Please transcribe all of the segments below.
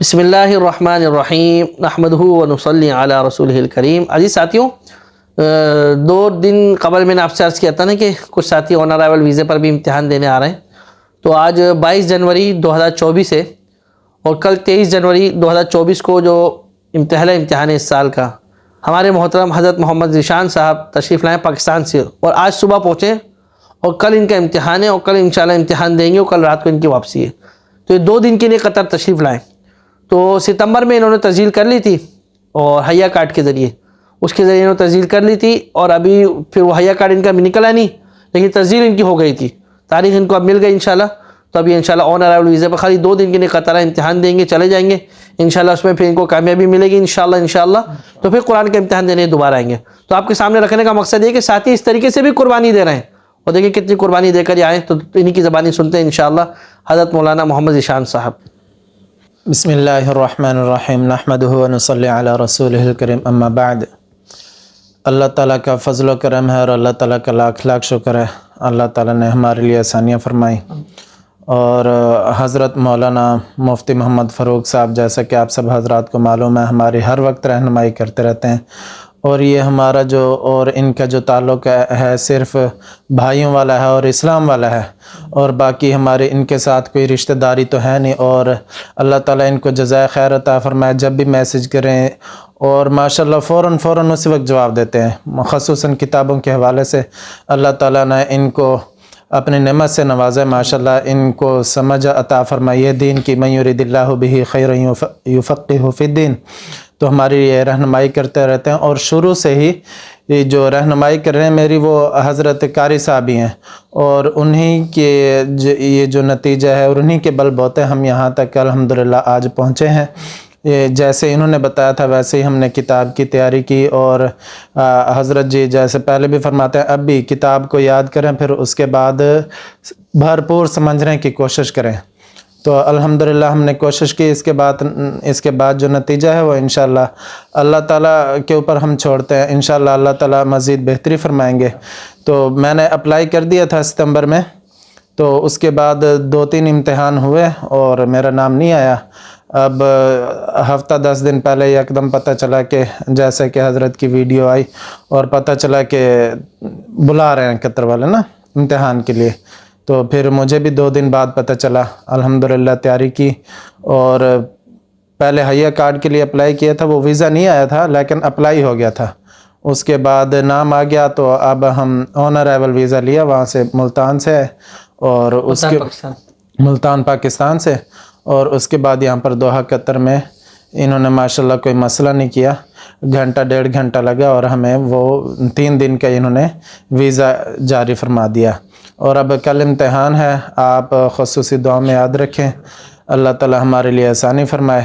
بسم اللہ الرحمن الرحیم نحمدہ ونصلی علی رسولہ الکریم۔ عزیز ساتھیوں، 2 دن قبل میں نے آپ سے عرض کیا تھا نا کہ کچھ ساتھی آن ارائیول ویزے پر بھی امتحان دینے آ رہے ہیں۔ تو آج 22 جنوری 2024 ہے اور کل 23 جنوری 2024 کو جو پہلا امتحان ہے اس سال کا، ہمارے محترم حضرت محمد ذیشان صاحب تشریف لائے پاکستان سے اور آج صبح پہنچے اور کل ان کا امتحان ہے اور کل انشاءاللہ امتحان دیں گے اور کل رات کو ان کی واپسی ہے۔ تو یہ 2 دن کے لیے قطر تشریف لائیں۔ تو ستمبر میں انہوں نے تسجیل کر لی تھی اور حیا کارڈ کے ذریعے، اس کے ذریعے انہوں نے تسجیل کر لی تھی اور ابھی پھر وہ حیا کارڈ ان کا بھی نکلا نہیں، لیکن تسجیل ان کی ہو گئی تھی، تاریخ ان کو اب مل گئی انشاءاللہ۔ تو ابھی انشاءاللہ آن ارائیول ویزے پر خالی 2 دن کے لیے قطر امتحان دیں گے، چلے جائیں گے انشاءاللہ، اس میں پھر ان کو کامیابی ملے گی انشاءاللہ۔ تو پھر قرآن کا امتحان دینے دوبارہ آئیں گے۔ تو آپ کے سامنے رکھنے کا مقصد یہ کہ ساتھی اس طریقے سے بھی قربانی دے رہے ہیں اور دیکھیں کتنی قربانی دے کر یہ آئیں۔ تو انہی کی زبانی سنتے ہیں انشاءاللہ حضرت مولانا محمد ذیشان صاحب۔ بسم اللہ الرحمن الرحیم نحمدہ ونصلی علی رسولہ الکریم، اما بعد۔ اللہ تعالیٰ کا فضل و کرم ہے اور اللہ تعالیٰ کا لاکھ لاکھ شکر ہے، اللہ تعالیٰ نے ہمارے لیے آسانیاں فرمائی اور حضرت مولانا مفتی محمد فاروق صاحب، جیسا کہ آپ سب حضرات کو معلوم ہے، ہماری ہر وقت رہنمائی کرتے رہتے ہیں اور یہ ہمارا جو اور ان کا جو تعلق ہے صرف بھائیوں والا ہے اور اسلام والا ہے، اور باقی ہمارے ان کے ساتھ کوئی رشتہ داری تو ہے نہیں۔ اور اللہ تعالیٰ ان کو جزائے خیر عطا فرمائے، جب بھی میسج کریں اور ماشاءاللہ فوراً اسی وقت جواب دیتے ہیں، خصوصاً کتابوں کے حوالے سے اللہ تعالیٰ نے ان کو اپنی نعمت سے نوازے، ماشاءاللہ ان کو سمجھ عطا فرمائے دین کی، من یرید اللہ بہ خیرا یفقہہ فی الدین۔ تو ہماری یہ رہنمائی کرتے رہتے ہیں اور شروع سے ہی یہ جو رہنمائی کر رہے ہیں میری، وہ حضرت قاری صاحب ہی ہیں اور انہی کے یہ جو نتیجہ ہے اور انہی کے بل بوتے ہم یہاں تک الحمدللہ آج پہنچے ہیں۔ یہ جیسے انہوں نے بتایا تھا ویسے ہی ہم نے کتاب کی تیاری کی اور حضرت جی جیسے پہلے بھی فرماتے ہیں، اب بھی کتاب کو یاد کریں، پھر اس کے بعد بھرپور سمجھنے کی کوشش کریں۔ تو الحمدللہ ہم نے کوشش کی، اس کے بعد جو نتیجہ ہے وہ انشاءاللہ اللہ تعالیٰ کے اوپر ہم چھوڑتے ہیں، انشاءاللہ اللہ تعالیٰ مزید بہتری فرمائیں گے۔ تو میں نے اپلائی کر دیا تھا ستمبر میں، تو اس کے بعد 2-3 امتحان ہوئے اور میرا نام نہیں آیا۔ اب ہفتہ 10 دن پہلے یکدم پتہ چلا کہ جیسے کہ حضرت کی ویڈیو آئی اور پتہ چلا کہ بلا رہے ہیں قطر والے نا امتحان کے لیے، تو پھر مجھے بھی 2 دن بعد پتہ چلا۔ الحمدللہ تیاری کی اور پہلے حیا کارڈ کے لیے اپلائی کیا تھا، وہ ویزا نہیں آیا تھا لیکن اپلائی ہو گیا تھا، اس کے بعد نام آ گیا تو اب ہم آن ارائیول ویزا لیا وہاں سے، ملتان سے اور اس کے ملتان پاکستان سے، اور اس کے بعد یہاں پر دوحہ قطر میں انہوں نے ماشاءاللہ کوئی مسئلہ نہیں کیا، 1.5 گھنٹہ لگا اور ہمیں وہ 3 دن کا انہوں نے ویزا جاری فرما دیا۔ اور اب کل امتحان ہے، آپ خصوصی دعا میں یاد رکھیں، اللہ تعالی ہمارے لیے آسانی فرمائے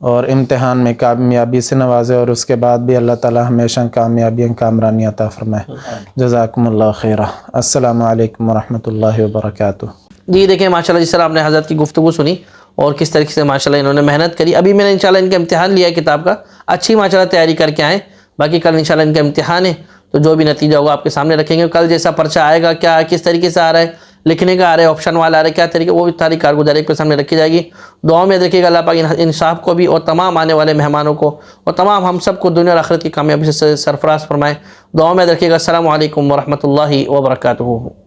اور امتحان میں کامیابی سے نوازے اور اس کے بعد بھی اللہ تعالی ہمیشہ کامیابی کامرانی عطا فرمائے۔ جزاکم اللہ خیرہ۔ السلام علیکم ورحمۃ اللہ وبرکاتہ۔ جی دیکھیں ماشاءاللہ جس طرح آپ نے حضرت کی گفتگو سنی اور کس طریقے سے ماشاءاللہ انہوں نے محنت کری۔ ابھی میں نے انشاءاللہ ان کا امتحان لیا ہے کتاب کا، اچھی ماشاءاللہ تیاری کر کے آئیں، باقی کل انشاءاللہ ان کا امتحان ہے تو جو بھی نتیجہ ہوگا آپ کے سامنے رکھیں گے۔ کل جیسا پرچہ آئے گا، کیا کس طریقے سے آ رہا ہے، لکھنے کا آ رہا ہے، آپشن والا آ رہا ہے، کیا طریقے، وہ بھی ساری کارگزاری کے سامنے رکھی جائے گی۔ دعاؤں میں دیکھیے گا اللہ پاک ان صاحب کو بھی اور تمام آنے والے مہمانوں کو اور تمام ہم سب کو دنیا اور آخرت کی کامیابی سے سرفراز فرمائے۔ دعاؤں میں دیکھیے گا۔ السلام علیکم ورحمۃ اللہ وبرکاتہ۔